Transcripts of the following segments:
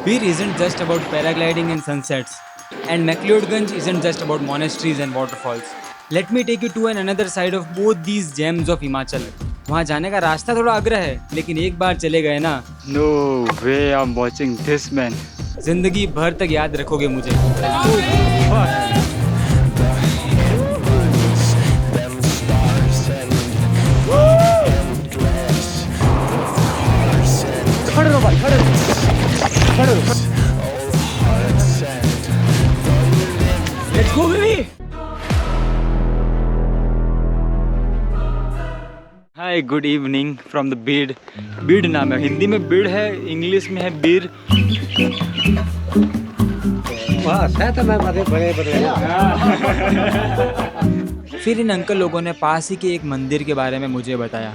Bir isn't just about paragliding and sunsets, and McLeodganj isn't just about monasteries and waterfalls. Let me take you to another side of both these gems of Himachal. वहाँ जाने का रास्ता थोड़ा अग्र है, लेकिन एक बार चले गए ना, No way I'm watching this, man. जिंदगी भर तक याद रखोगे मुझे. खड़े रहो भाई, खड़े रहो. Let's go, baby. Hi, good evening from the Bir. Bir नाम है, हिंदी में बीड़ है, इंग्लिश में है बीर. फिर इन अंकल लोगों ने पास ही के एक मंदिर के बारे में मुझे बताया,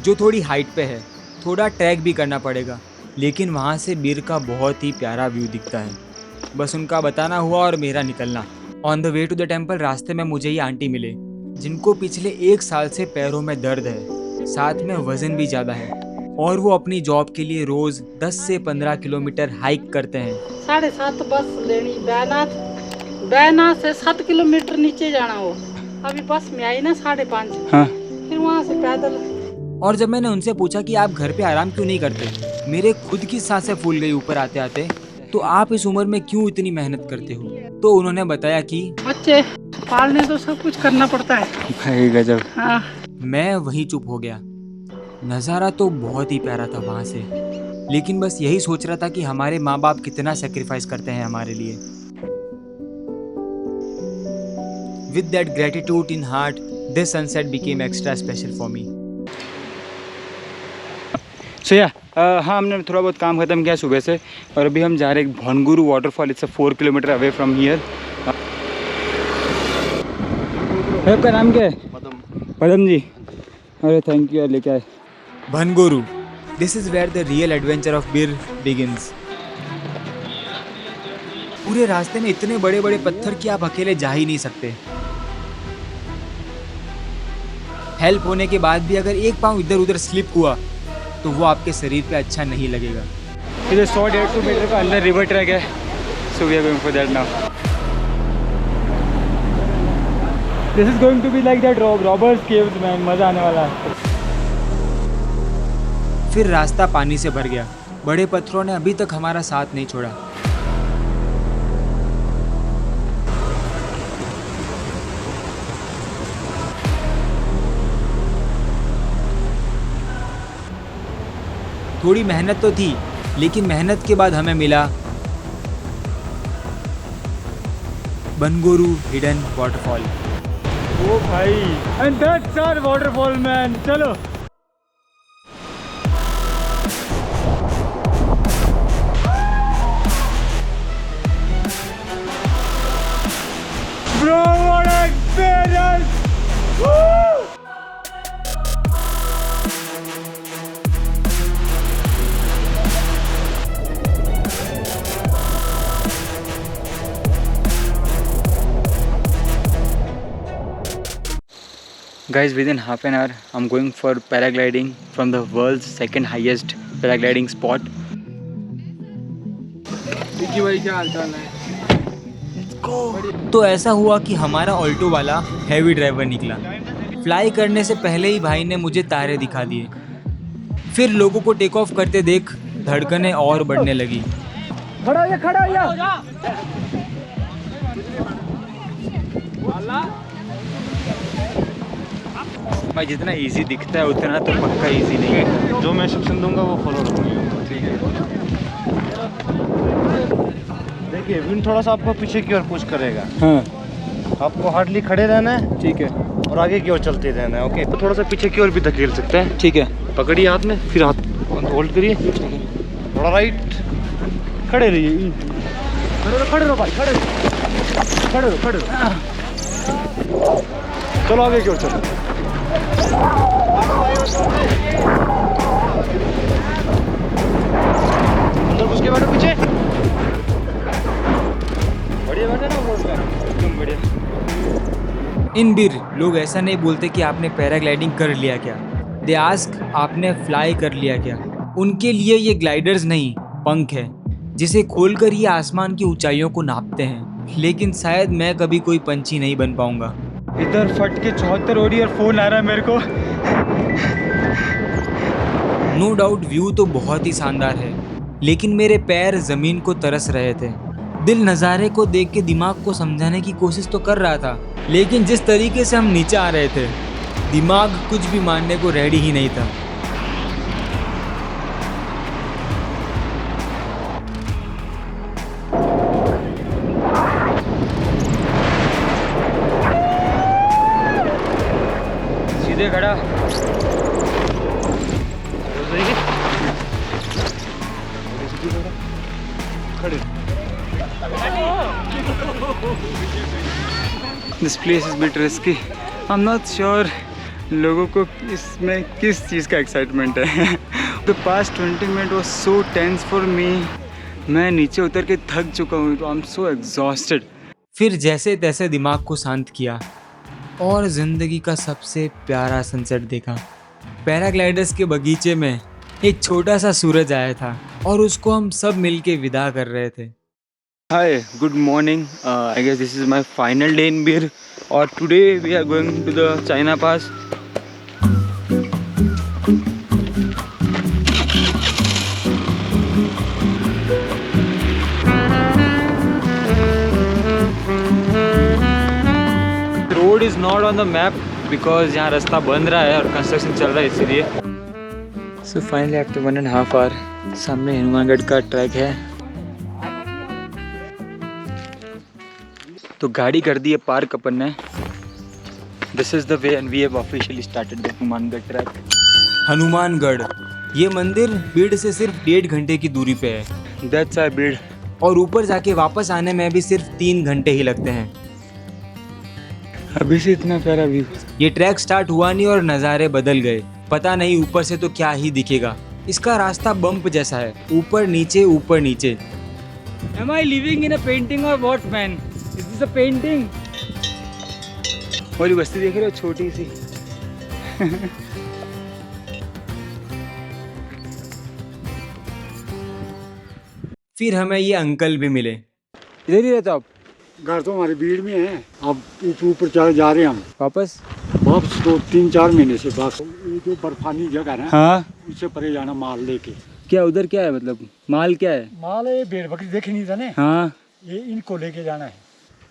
जो थोड़ी हाइट पे है. थोड़ा ट्रैक भी करना पड़ेगा, लेकिन वहाँ से बीर का बहुत ही प्यारा व्यू दिखता है. बस उनका बताना हुआ और मेरा निकलना. On the way to the temple रास्ते में मुझे ये आंटी मिले, जिनको पिछले 1 साल से पैरों में दर्द है, साथ में वजन भी ज़्यादा है, और वो अपनी जॉब के लिए रोज़ 10 से 15 किलोमीटर हाइक करते हैं. 7.5 बस लेनी बैजनाथ से 7 किलोमीटर नीचे जाना हो. अभी बस में आई ना 5:30. हाँ. फिर वहाँ से पैदल. और जब मैंने उनसे पूछा कि आप घर पे आराम क्यों नहीं करते, मेरे खुद की सांसें फूल गई ऊपर आते आते. तो आप इस उम्र में क्यों इतनी मेहनत करते हो? तो उन्होंने बताया कि बच्चे पालने तो सब कुछ करना पड़ता है. भाई गजब. हाँ. मैं वहीं चुप हो गया. नज़ारा तो बहुत ही प्यारा था वहाँ से, लेकिन बस यही सोच रहा था कि हमारे माँ बाप कितना सेक्रीफाइस करते हैं हमारे लिए. With that gratitude in heart, this sunset became extra special for me. So yeah, हाँ हमने थोड़ा बहुत काम ख़त्म किया सुबह से, और अभी हम जा रहे हैं Bhanguru waterfall. It's 4 kilometre away from here. आपका नाम क्या है? पदम जी. अरे थैंक यू यार, लेके आए. Bangoru. This is where the real adventure of Bir begins. पूरे रास्ते में इतने बड़े बड़े पत्थर कि आप अकेले जा ही नहीं सकते. हेल्प होने के बाद भी अगर एक पाँव इधर उधर स्लिप हुआ तो वो आपके शरीर पे अच्छा नहीं लगेगा. इधर 100-150 मीटर का अंदर रिवर ट्रैक है. So we are going for that now. This is going to be like that robbers caves man. मज़ा आने वाला है. फिर रास्ता पानी से भर गया. बड़े पत्थरों ने अभी तक हमारा साथ नहीं छोड़ा. थोड़ी मेहनत तो थी, लेकिन मेहनत के बाद हमें मिला बनगोरू हिडन वाटरफॉल. ओ भाई, and that's our waterfall man. चलो. Bro, what an experience! Woo! Guys, within half an hour, I'm going for paragliding from the world's second highest paragliding spot. भाई क्या हाल चाल है? तो ऐसा हुआ कि हमारा ऑल्टो वाला हैवी ड्राइवर निकला. फ्लाई करने से पहले ही भाई ने मुझे तारे दिखा दिए. फिर लोगों को टेक ऑफ करते देख धड़कनें और बढ़ने लगी. खड़ा हो जा. भाई जितना इजी दिखता है उतना तो पक्का इजी नहीं है. जो मैं इंस्ट्रक्शन दूंगा वो फॉलो करूँगा. ठीक है. देखिए विंड थोड़ा सा आपको पीछे की ओर पुश करेगा. हाँ. आपको हार्डली खड़े रहना है. ठीक है. और आगे की ओर चलते रहना है. ओके. थोड़ा सा पीछे की ओर भी धकेल सकते हैं. ठीक है. पकड़िए हाथ में, फिर हाथ होल्ड करिए. थोड़ा राइट. खड़े रहिए. खड़े रहो भाई. खड़े रहो. चलो आगे की ओर चलो. अंदर घुस के बैठो पीछे. बढ़िया बैठे ना रोड पे. एकदम बढ़िया. इन बीर लोग ऐसा नहीं बोलते कि आपने पैराग्लाइडिंग कर लिया क्या. दे आस्क आपने फ्लाई कर लिया क्या. उनके लिए ये ग्लाइडर्स नहीं पंख है. जिसे खोलकर ये आसमान की ऊंचाइयों को नापते हैं, लेकिन शायद मैं कभी कोई पंछी नहीं बन पाऊंगा। इधर फट के 74 हो रही है और फोन आ रहा है मेरे को। नो डाउट व्यू तो बहुत ही शानदार है, लेकिन मेरे पैर जमीन को तरस रहे थे। दिल नज़ारे को देख के दिमाग को समझाने की कोशिश तो कर रहा था, लेकिन जिस तरीके से हम नीचे आ रहे थे, दिमाग कुछ भी मानने को रेडी ही नहीं था। सीधे खड़ा। This place is a bit risky. I'm not sure लोगों को इसमें किस चीज़ का एक्साइटमेंट है। The past 20 minutes was so tense for me. मैं नीचे उतर के थक चुका हूँ, तो I'm so exhausted. फिर जैसे तैसे दिमाग को शांत किया और जिंदगी का सबसे प्यारा सनसेट देखा। पैराग्लाइडर्स के बगीचे में एक छोटा सा सूरज आया था और उसको हम सब मिलके विदा कर रहे थे। Hi, good morning. I guess this is my final day in Bir, or today we are going to the China Pass. The road is not on the map because यहाँ रास्ता बन रहा है और कंस्ट्रक्शन चल रहा है इसीलिए। So finally after 1.5 hour सामने हनुमानगढ़ का ट्रैक है। तो गाड़ी कर दी है पार्क अपन ने। This is the way and we have officially started the Hanumangarh track. Hanumangarh, ये मंदिर बीड़ से सिर्फ 1.5 घंटे की दूरी पे है। दैट्स आवर बीड़। और ऊपर जाके वापस आने में भी सिर्फ 3 घंटे ही लगते हैं। अभी से इतना प्यारा व्यू। ये ट्रैक स्टार्ट हुआ नहीं और नज़ारे बदल गए। पता नहीं ऊपर से तो क्या ही दिखेगा। इसका रास्ता बम्प जैसा है, ऊपर नीचे ऊपर नीचे। Am I living in a painting or what, man? Is this a painting? और ये बस्ती देख रहे हो छोटी सी। फिर हमें ये अंकल भी मिले। इधर ही रहते हो आप? घर तो हमारे भीड़ में है। अब ऊपर चढ़ जा रहे हैं हम वापस? वापस तो 3-4 महीने से बस। ये जो बर्फानी जगह है ना, हाँ, उससे परे जाना माल लेके। क्या उधर क्या है, मतलब माल क्या है? माल ये भेड़ बकरी देखी नहीं था ना, हाँ, ये इनको लेके जाना है।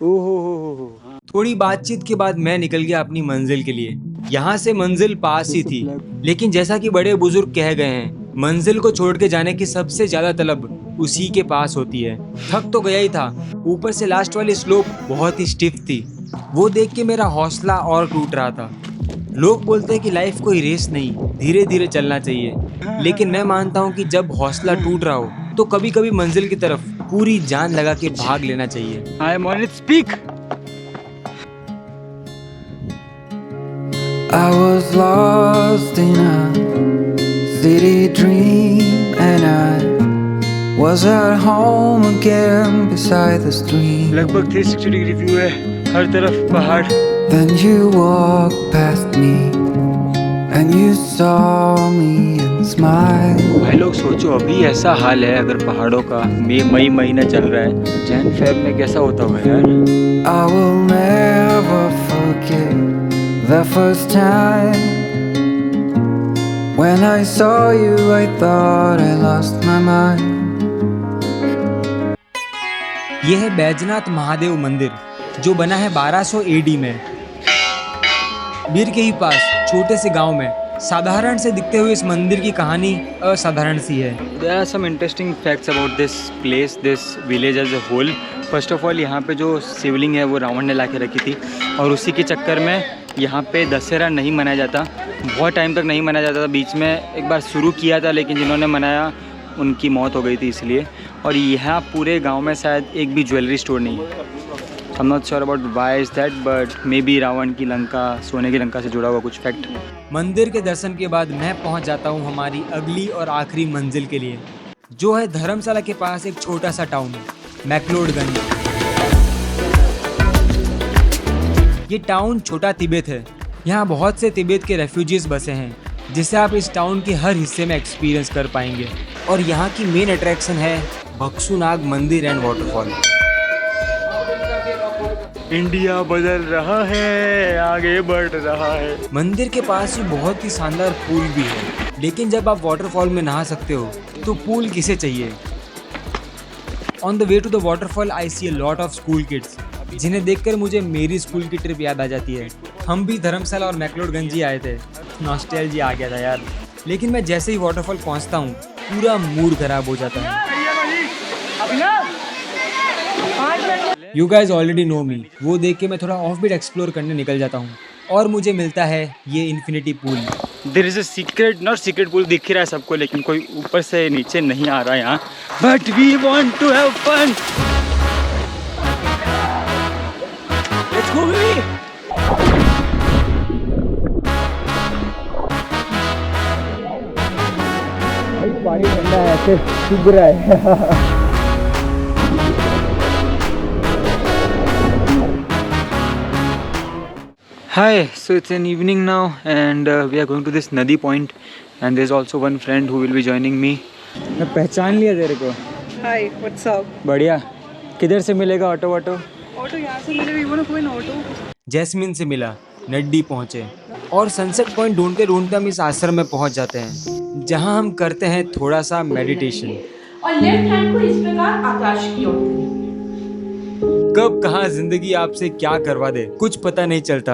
ओहो हो। थोड़ी बातचीत के बाद मैं निकल गया अपनी मंजिल के लिए। यहाँ से मंजिल पास ही थी, लेकिन जैसा कि बड़े बुजुर्ग कह गए हैं, मंजिल को छोड़ के जाने की सबसे ज्यादा तलब उसी के पास होती है। थक तो गया ही था, ऊपर से लास्ट वाली स्लोप बहुत ही स्टिफ थी। वो देख के मेरा हौसला और टूट रहा था। लोग बोलते हैं कि लाइफ कोई रेस नहीं, धीरे धीरे चलना चाहिए, लेकिन मैं मानता हूँ कि जब हौसला टूट रहा हो तो कभी कभी मंजिल की तरफ पूरी जान लगा के भाग लेना चाहिए। I am on it, speak. I was lost in a city dream and I was at home again beside the stream. लगभग 360 डिग्री व्यू है, हर तरफ पहाड़। Then you walked past me and you saw me and smiled. भाई लोग सोचो, अभी ऐसा हाल है अगर पहाड़ों का, मई महीना चल रहा है, जैन फेब में कैसा होता होगा यार। I will never forget the first time when I saw you. I thought I lost my mind. यह है बैजनाथ महादेव मंदिर, जो बना है 1200 AD में। बीर के ही पास छोटे से गांव में साधारण से दिखते हुए इस मंदिर की कहानी असाधारण सी है। There are some interesting facts about this place, this village as a whole. First of all, यहाँ पे जो शिवलिंग है वो रावण ने ला के रखी थी, और उसी के चक्कर में यहाँ पे दशहरा नहीं मनाया जाता। बहुत टाइम तक नहीं मनाया जाता था। बीच में एक बार शुरू किया था, लेकिन जिन्होंने मनाया उनकी मौत हो गई थी इसलिए। और यहाँ पूरे गांव में शायद एक भी ज्वेलरी स्टोर नहीं है। I'm not sure about why is that, but maybe Ravan की लंका, सोने की लंका से जुड़ा हुआ कुछ फैक्ट। मंदिर के दर्शन के बाद मैं पहुंच जाता हूं हमारी अगली और आखिरी मंजिल के लिए, जो है धर्मशाला के पास एक छोटा सा टाउन मैक्लोडगंज। ये टाउन छोटा तिब्बत है। यहाँ बहुत से तिब्बत के रेफ्यूजीज बसे हैं, जिसे आप इस टाउन के हर हिस्से में एक्सपीरियंस कर पाएंगे। और यहाँ की मेन अट्रैक्शन है बक्सुनाग मंदिर एंड वाटरफॉल। इंडिया बदल रहा है, आगे बढ़ रहा है। मंदिर के पास ही बहुत ही शानदार पूल भी है, लेकिन जब आप वाटरफॉल में नहा सकते हो तो पूल किसे चाहिए। On the way to the waterfall I see a lot of school kids, जिन्हें देखकर मुझे मेरी स्कूल की ट्रिप याद आ जाती है। हम भी धर्मशाला और मैक्लोडगंज ही आए थे, नॉस्टैल्जिया आ गया था यार। लेकिन मैं जैसे ही वाटरफॉल पहुंचता हूँ पूरा मूड खराब हो जाता है। यू गाइज ऑलरेडी नो मी, वो देख के मैं थोड़ा ऑफ बीट एक्सप्लोर करने निकल जाता हूँ और मुझे मिलता है ये infinity pool. There is a secret, not secret pool दिख ही रहा है सबको, लेकिन कोई ऊपर से नीचे नहीं आ रहा है यहाँ। But we want to have fun. Let's go baby. पानी ठंडा है, ऐसे चुभ रहा है। Hi, so it's an evening now and we are going to this Nadi point and there's also one friend who will be joining me. मैं पहचान लिया तेरे को। Hi, what's up? बढ़िया। किधर से मिलेगा ऑटो वाटो? ऑटो यहाँ से मिले, we wanna go in auto. Jasmine से मिला, नड्डी पहुँचे और सनसेट पॉइंट ढूंढते ढूंढते हम इस आश्रम में पहुँच जाते हैं, जहाँ हम करते हैं थोड़ा सा मेडिटेशन। और लेफ्ट हैंड को इस प्रकार आकाश की ओर करें। कब कहाँ जिंदगी आपसे क्या करवा दे कुछ पता नहीं चलता।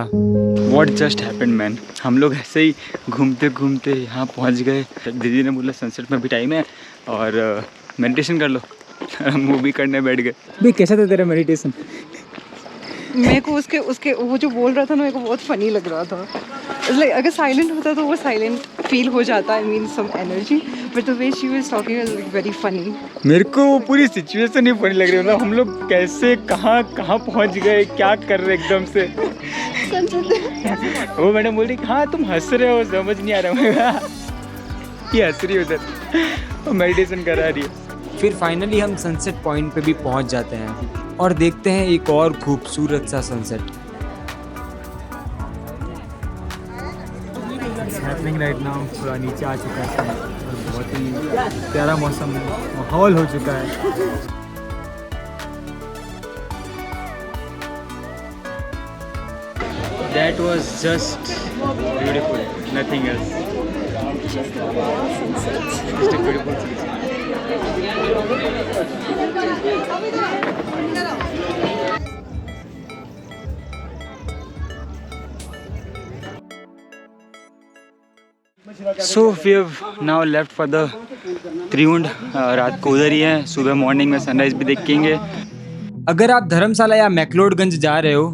What just happened man? हम लोग ऐसे ही घूमते घूमते यहाँ पहुँच गए। दीदी ने बोला सनसेट में भी टाइम है और मेडिटेशन कर लो। हम मूवी करने बैठ गए। भी कैसा था तेरा मेडिटेशन? मेरे को उसके वो जो बोल रहा था ना, मेरे को बहुत फनी लग रहा था। Like, अगर साइलेंट होता तो वो साइलेंट फील हो जाता, I mean some energy, but the way she was talking was like very funny. मेरे को वो पूरी सिचुएशन ही फनी लग रही है, मतलब हम लोग कैसे कहाँ पहुँच गए, क्या कर रहे एकदम से। वो मैडम बोल रही हाँ तुम हंस रहे हो, समझ नहीं आ रहा। ये हंस रही है उधर, वो मेडिटेशन करा रही है। फिर फाइनली हम सनसेट पॉइंट पे भी पहुंच जाते हैं और देखते हैं एक और खूबसूरत सा सनसेट। हैपनिंग राइट नाउ, थोड़ा नीचे आ चुका है और बहुत ही प्यारा मौसम माहौल हो चुका है। That was just beautiful, nothing else. Just a beautiful sunset. So we have now left for the Triund. रात को उधर ही है, सुबह मॉर्निंग में सनराइज भी देखेंगे। अगर आप धर्मशाला या मैक्लोडगंज जा रहे हो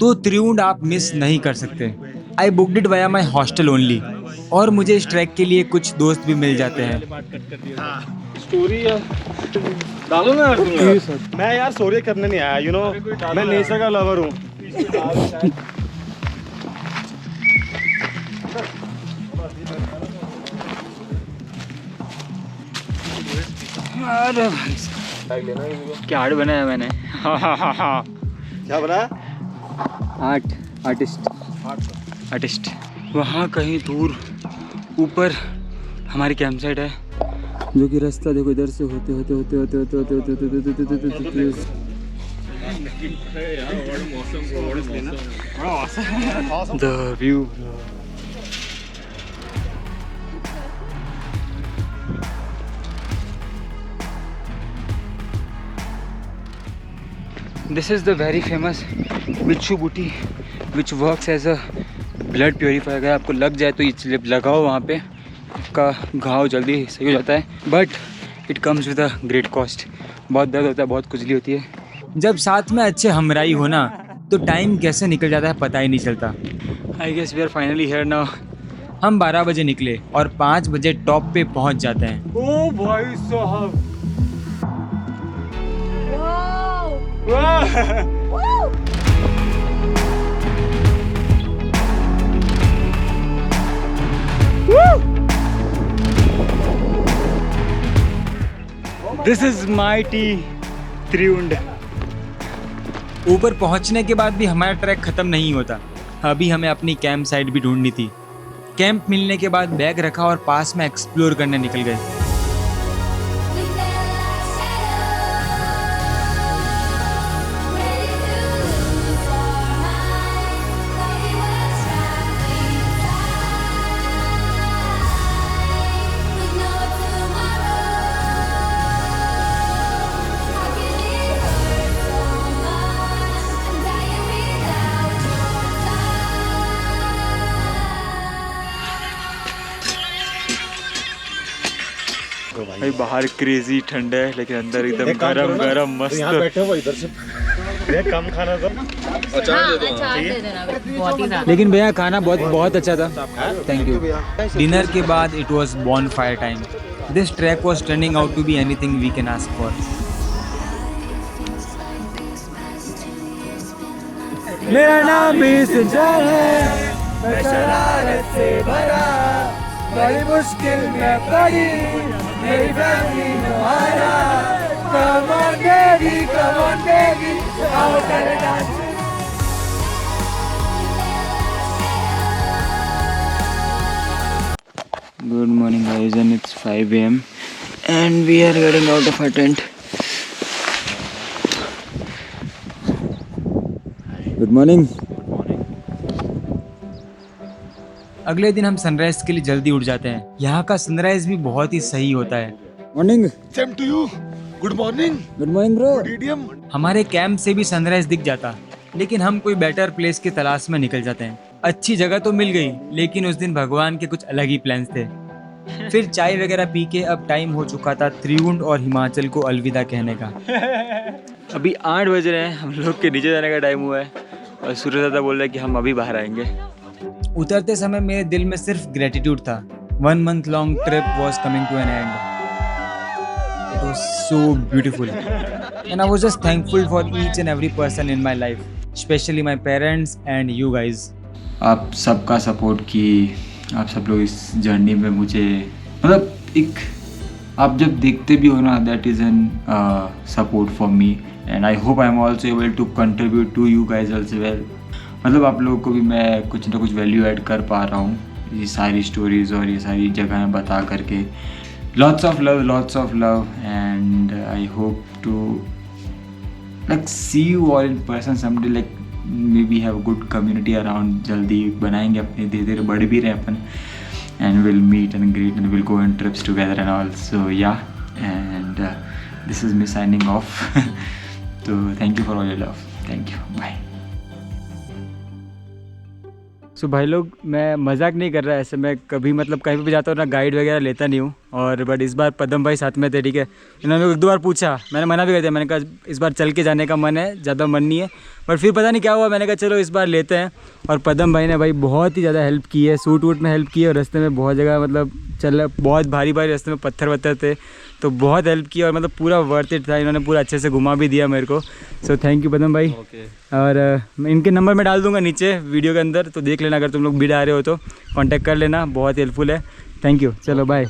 तो त्रिउंड आप मिस नहीं कर सकते। I booked it via my hostel only और मुझे इस ट्रैक के लिए कुछ दोस्त भी मिल जाते हैं। स्टोरी है डालो ना यार। मैं यार स्टोरी करने नहीं आया, यू नो मैं नेचर का लवर हूँ। अरे क्या आर्ट बनाया मैंने। क्या बना? आर्टिस्ट। वहाँ कहीं दूर ऊपर हमारी कैंप साइट है, जो कि रास्ता देखो इधर से होते the view. This is the very famous बिच्छू बूटी which works as a blood purifier। अगर आपको लग जाए तो ये लगाओ वहाँ पे, आपका घाव जल्दी सही हो जाता है, but it comes with a great cost. बहुत दर्द होता है, बहुत खुजली होती है। जब साथ में अच्छे हमराई हो ना तो टाइम कैसे निकल जाता है पता ही नहीं चलता। I guess we are finally here now. हम 12 बजे निकले और 5 बजे टॉप पे पहुंच जाते हैं। ओ भाई साहब, दिस इज माइटी त्रिउंड। ऊपर पहुंचने के बाद भी हमारा ट्रैक खत्म नहीं होता। अभी हमें अपनी कैंप साइट भी ढूंढनी थी। कैंप मिलने के बाद बैग रखा और पास में एक्सप्लोर करने निकल गए। भाई बाहर क्रेजी ठंड है लेकिन अंदर एकदम गरम गरम मस्त। यहाँ बैठे हो इधर से कम खाना था। लेकिन भैया खाना बहुत अच्छा था, थैंक यू। डिनर के बाद it was bonfire time. This track was turning out to be anything we can ask for. मेरा नाम भी सिंचन है, मैं शरारत से भरा, बड़ी मुश्किल में पड़ी मेरी फैमिली तुम्हारा। Come on baby, आओ करें dance. Good morning guys, and it's 5 AM and we are getting out of our tent. Good morning. अगले दिन हम सनराइज के लिए जल्दी उठ जाते हैं। यहाँ का सनराइज भी बहुत ही सही होता है। Morning. Same to you. Good morning. Good morning bro. Good idiom. हमारे कैंप से भी सनराइज दिख जाता, लेकिन हम कोई बेटर प्लेस की तलाश में निकल जाते हैं। अच्छी जगह तो मिल गई, लेकिन उस दिन भगवान के कुछ अलग ही प्लान्स थे। फिर चाय वगैरह पी के अब टाइम हो चुका था त्रिउंड और हिमाचल को अलविदा कहने का। अभी 8 बज रहे हैं, हम लोग के नीचे जाने का टाइम हुआ है और सूर्य दादा बोल रहे हैं कि हम अभी बाहर आएंगे। उतरते समय मेरे दिल में सिर्फ ग्रेटिट्यूड था। 1 month long trip was coming to an end. It was so beautiful, and I was just thankful for each and every person in my life, especially my parents and you guys. आप सबका support की, आप सब लोग इस journey में मुझे मतलब एक आप जब देखते भी हो ना, that is an support for me and I hope I am also able to contribute to you guys also well. मतलब आप लोगों को भी मैं कुछ ना कुछ वैल्यू ऐड कर पा रहा हूँ ये सारी स्टोरीज़ और ये सारी जगहें बता करके। Lots of love and I hope to like see you all in person someday, like maybe have good community around. जल्दी बनाएंगे अपने, धीरे धीरे बढ़ भी रहे अपन, and we'll meet and greet and we'll go on trips together and all. So yeah, and this is me signing off. So thank you for all your love. Thank you. Bye. सो भाई लोग, मैं मजाक नहीं कर रहा, ऐसे मैं कभी मतलब कहीं पे भी जाता हूँ ना गाइड वगैरह लेता नहीं हूँ। और बट इस बार पदम भाई साथ में थे, ठीक है। इन्होंने 1-2 बार पूछा, मैंने मना भी कर दिया। मैंने कहा इस बार चल के जाने का मन है, ज़्यादा मन नहीं है। पर फिर पता नहीं क्या हुआ, मैंने कहा चलो इस बार लेते हैं। और पदम भाई ने भाई बहुत ही ज़्यादा हेल्प की है, सूट वूट में हेल्प की है, और रास्ते में बहुत जगह मतलब चल बहुत भारी रास्ते में पत्थर वत्थर थे, तो बहुत हेल्प की और मतलब पूरा वर्थ इट था। इन्होंने पूरा अच्छे से घुमा भी दिया मेरे को। सो थैंक यू पदम भाई। और मैं इनके नंबर में डाल दूंगा नीचे वीडियो के अंदर, तो देख लेना। अगर तुम लोग भी आ रहे हो तो कांटेक्ट कर लेना, बहुत हेल्पफुल है। थैंक यू, चलो बाय।